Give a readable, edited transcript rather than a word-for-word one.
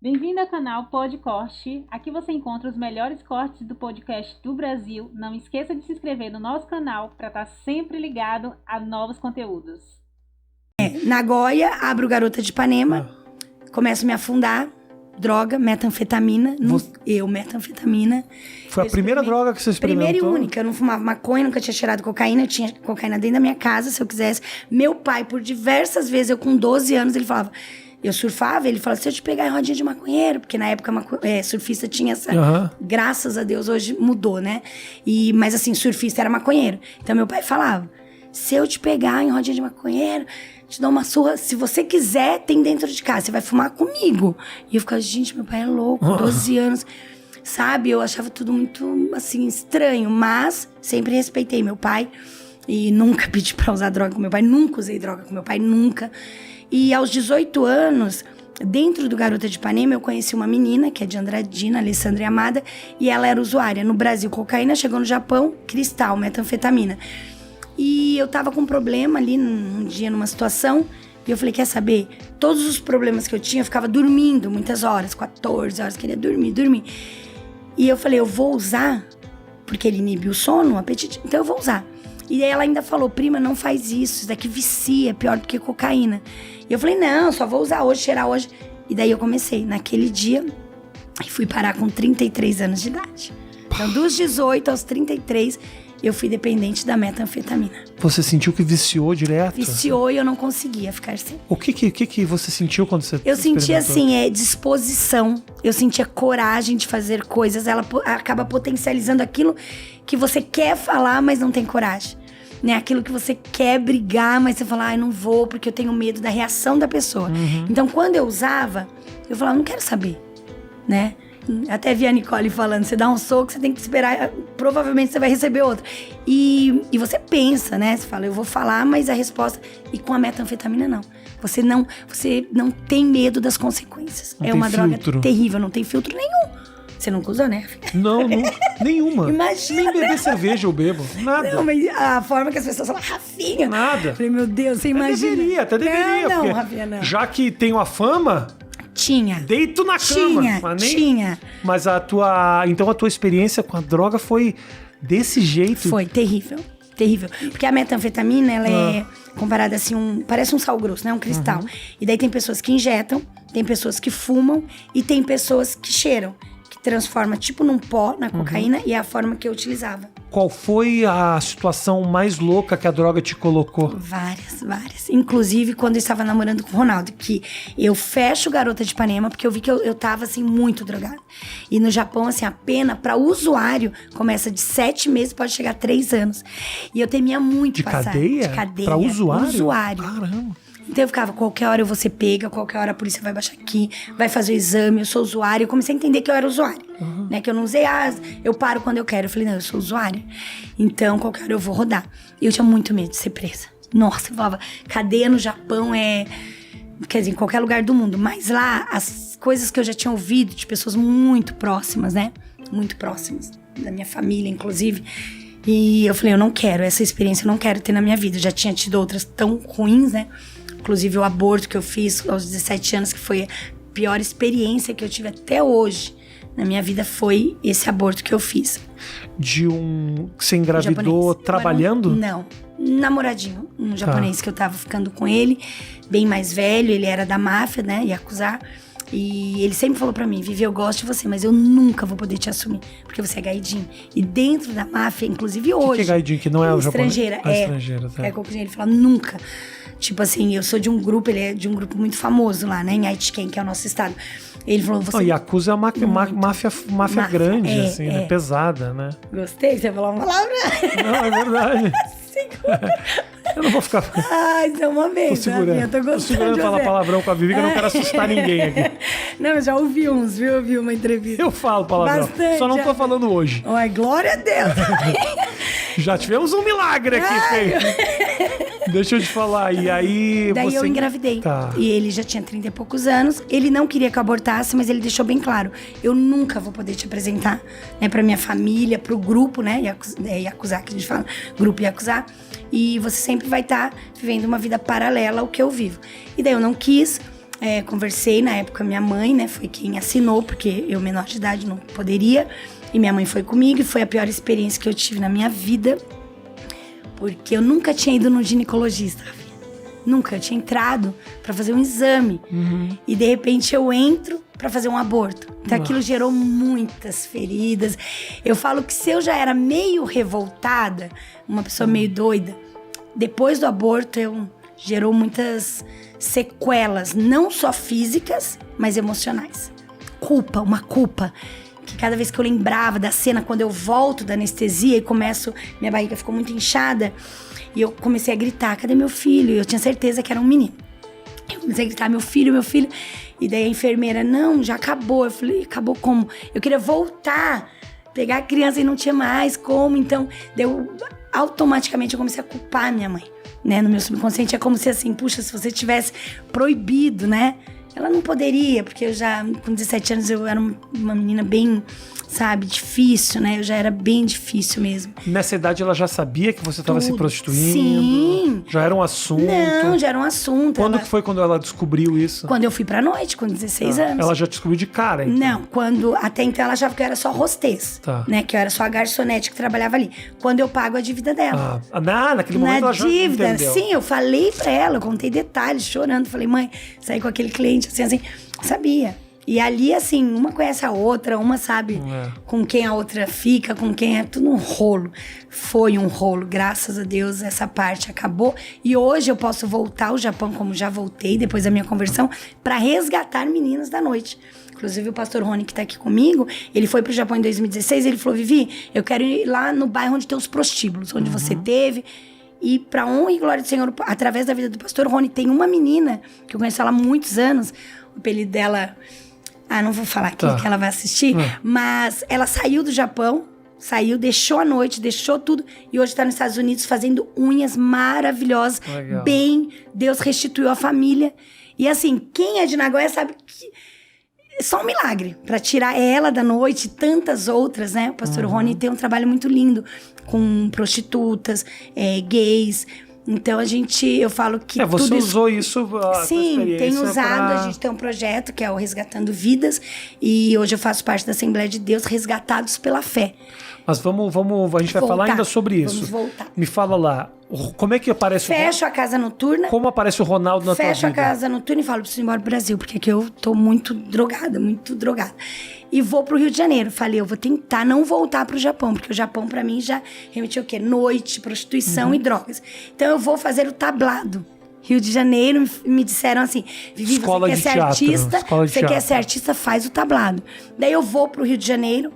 Bem-vindo ao canal Pod Corte. Aqui você encontra os melhores cortes do podcast do Brasil. Não esqueça de se inscrever no nosso canal para estar sempre ligado a novos conteúdos. Nagoya, abro Garota de Ipanema, começo a me afundar, droga, metanfetamina. Metanfetamina. Foi a primeira droga que você experimentou? Primeira e única. Eu não fumava maconha, nunca tinha cheirado cocaína. Eu tinha cocaína dentro da minha casa, se eu quisesse. Meu pai, por diversas vezes, eu com 12 anos, ele falava... Eu surfava, ele falava, se eu te pegar em rodinha de maconheiro, porque na época surfista tinha essa... Graças a Deus, hoje mudou, né? Mas assim, surfista era maconheiro. Então meu pai falava, se eu te pegar em rodinha de maconheiro, te dou uma surra, se você quiser, tem dentro de casa, você vai fumar comigo. E eu ficava, gente, meu pai é louco, 12 anos, sabe? Eu achava tudo muito, assim, estranho, mas sempre respeitei meu pai e nunca pedi pra usar droga com meu pai, nunca usei droga com meu pai, nunca. E aos 18 anos, dentro do Garota de Ipanema, eu conheci uma menina, que é de Andradina, Alessandra Amada, e ela era usuária. No Brasil, cocaína, chegou no Japão, cristal, metanfetamina. E eu tava com um problema ali, um dia, numa situação, e eu falei, quer saber? Todos os problemas que eu tinha, eu ficava dormindo muitas horas, 14 horas, queria dormir. E eu falei, eu vou usar, porque ele inibe o sono, o apetite, então eu vou usar. E aí ela ainda falou, prima, não faz isso daqui vicia, é pior do que cocaína. E eu falei, não, só vou usar hoje, cheirar hoje. E daí eu comecei, naquele dia, e fui parar com 33 anos de idade. Então, dos 18 aos 33, eu fui dependente da metanfetamina. Você sentiu que viciou direto? Viciou e eu não conseguia ficar sem. O que você sentiu quando você Eu sentia, assim, disposição. Eu sentia coragem de fazer coisas. Ela acaba potencializando aquilo que você quer falar, mas não tem coragem. Né? Aquilo que você quer brigar, mas você fala, eu não vou porque eu tenho medo da reação da pessoa. Então, quando eu usava, eu falava, não quero saber, né? Até vi a Nicole falando, você dá um soco, você tem que esperar, provavelmente você vai receber outro. E você pensa, né? Você fala, eu vou falar, mas a resposta... E com a metanfetamina, não. Você não tem medo das consequências. Não é uma droga filtro. Terrível, não tem filtro nenhum. Você nunca usou, né? Não, nenhuma. Imagina. Nem beber cerveja eu bebo, nada. Não, mas a forma que as pessoas falam, Rafinha. Nada. Falei, meu Deus, você imagina. Até deveria. Não, porque Rafinha, não. Já que tenho a fama... Tinha. Deito na cama. Tinha. Mas então a tua experiência com a droga foi desse jeito? Foi terrível. Terrível. Porque a metanfetamina, ela é comparada assim, parece um sal grosso, né? Um cristal. E daí tem pessoas que injetam, tem pessoas que fumam e tem pessoas que cheiram. Que transforma tipo num pó na cocaína e é a forma que eu utilizava. Qual foi a situação mais louca que a droga te colocou? Várias. Inclusive, quando eu estava namorando com o Ronaldo, que eu fecho Garota de Ipanema, porque eu vi que eu tava, assim, muito drogada. E no Japão, assim, a pena para o usuário começa de 7 meses, pode chegar a 3 anos. E eu temia muito de passar. Cadeia? De cadeia. Pra usuário? Usuário. Caramba. Então eu ficava, qualquer hora eu vou ser pega, qualquer hora a polícia vai baixar aqui, vai fazer o exame, eu sou usuária. Eu comecei a entender que eu era usuária, né? Que eu não usei, eu paro quando eu quero. Eu falei, não, eu sou usuária, então qualquer hora eu vou rodar. E eu tinha muito medo de ser presa. Nossa, eu falava, cadeia no Japão quer dizer, em qualquer lugar do mundo. Mas lá, as coisas que eu já tinha ouvido de pessoas muito próximas, né? Muito próximas, da minha família, inclusive. E eu falei, eu não quero, essa experiência eu não quero ter na minha vida. Eu já tinha tido outras tão ruins, né? Inclusive o aborto que eu fiz aos 17 anos, que foi a pior experiência que eu tive até hoje na minha vida, foi esse aborto que eu fiz. Você engravidou trabalhando? Não, namoradinho, um japonês que eu tava ficando com ele, bem mais velho, ele era da máfia, né, Yakuza. E ele sempre falou pra mim, Vivi, eu gosto de você, mas eu nunca vou poder te assumir, porque você é gaidin. E dentro da máfia, inclusive hoje... O que é gaidin? Que não é o japonês? Estrangeira, estrangeira, tá. Ele fala, nunca. Tipo assim, eu sou de um grupo, ele é de um grupo muito famoso lá, né? Em Aitken, que é o nosso estado. Ele falou, você... Yakuza é uma máfia grande, assim, né? Pesada, né? Gostei, você falou uma palavra. Não, é verdade. Eu não vou ficar... Ai, isso é uma vez, tô segurando. Eu tô gostando. Tô segurando de falar palavrão com a Vivi, que eu não quero assustar ninguém aqui. Não, eu já ouvi uns, viu? Eu vi uma entrevista. Eu falo palavrão, bastante, só não tô falando hoje. Ai, glória a Deus. Já tivemos um milagre aqui, feio. Deixa eu te falar, e aí daí eu engravidei. Tá. E ele já tinha 30 e poucos anos. Ele não queria que eu abortasse, mas ele deixou bem claro. Eu nunca vou poder te apresentar, né, pra minha família, pro grupo, né, Yakuza, que a gente fala, grupo Yakuza. E você sempre vai estar vivendo uma vida paralela ao que eu vivo. E daí eu não quis. Conversei na época, minha mãe, né, foi quem assinou, porque eu, menor de idade, não poderia. E minha mãe foi comigo e foi a pior experiência que eu tive na minha vida. Porque eu nunca tinha ido no ginecologista. Nunca. Eu tinha entrado pra fazer um exame. E de repente eu entro pra fazer um aborto. Então aquilo gerou muitas feridas. Eu falo que se eu já era meio revoltada, uma pessoa meio doida, depois do aborto gerou muitas sequelas, não só físicas, mas emocionais. Uma culpa. Que cada vez que eu lembrava da cena, quando eu volto da anestesia e minha barriga ficou muito inchada, e eu comecei a gritar, cadê meu filho? E eu tinha certeza que era um menino. Eu comecei a gritar, meu filho. E daí a enfermeira, não, já acabou. Eu falei, acabou como? Eu queria voltar, pegar a criança e não tinha mais como. Então, automaticamente eu comecei a culpar a minha mãe, né? No meu subconsciente é como se assim, puxa, se você tivesse proibido, né? Ela não poderia, porque eu já, com 17 anos, eu era uma menina bem, sabe, difícil, né? Eu já era bem difícil mesmo. Nessa idade ela já sabia que você estava se prostituindo? Sim. Já era um assunto? Não, já era um assunto. Quando que foi quando ela descobriu isso? Quando eu fui pra noite, com 16 anos. Ela já descobriu de cara, então? Não, até então ela achava que eu era só hostess, né? Que eu era só a garçonete que trabalhava ali. Quando eu pago a dívida dela. Naquele momento ela já entendeu. Sim, eu falei pra ela, eu contei detalhes, chorando. Falei, mãe, saí com aquele cliente, assim, sabia. E ali, assim, uma conhece a outra, uma sabe com quem a outra fica, com quem é tudo um rolo. Foi um rolo, graças a Deus, essa parte acabou. E hoje eu posso voltar ao Japão, como já voltei, depois da minha conversão, pra resgatar meninas da noite. Inclusive o pastor Rony, que tá aqui comigo, ele foi pro Japão em 2016, ele falou, Vivi, eu quero ir lá no bairro onde tem os prostíbulos, onde você teve. E pra honra e glória do Senhor, através da vida do pastor Rony, tem uma menina, que eu conheço ela há muitos anos, o apelido dela... não vou falar aqui que ela vai assistir, mas ela saiu do Japão, deixou a noite, deixou tudo, e hoje tá nos Estados Unidos fazendo unhas maravilhosas. Legal. Deus restituiu a família. E assim, quem é de Nagoya sabe que é só um milagre pra tirar ela da noite e tantas outras, né? O pastor Rony tem um trabalho muito lindo com prostitutas, gays. Então eu falo que você tudo usou isso sim, tenho usado, a gente tem um projeto que é o Resgatando Vidas, e hoje eu faço parte da Assembleia de Deus, Resgatados pela Fé. Mas vamos, a gente vai falar ainda sobre isso. Vamos voltar. Me fala lá, como é que aparece Fecho a casa noturna. Como aparece o Ronaldo na tua vida? Fecho a casa noturna e falo, preciso ir embora pro Brasil, porque aqui eu tô muito drogada. E vou pro Rio de Janeiro. Falei, eu vou tentar não voltar pro Japão, porque o Japão pra mim já remetia o quê? Noite, prostituição e drogas. Então eu vou fazer o tablado. Rio de Janeiro, me disseram assim, Vivi, você quer ser artista? Você quer ser artista, faz o tablado. Daí eu vou pro Rio de Janeiro,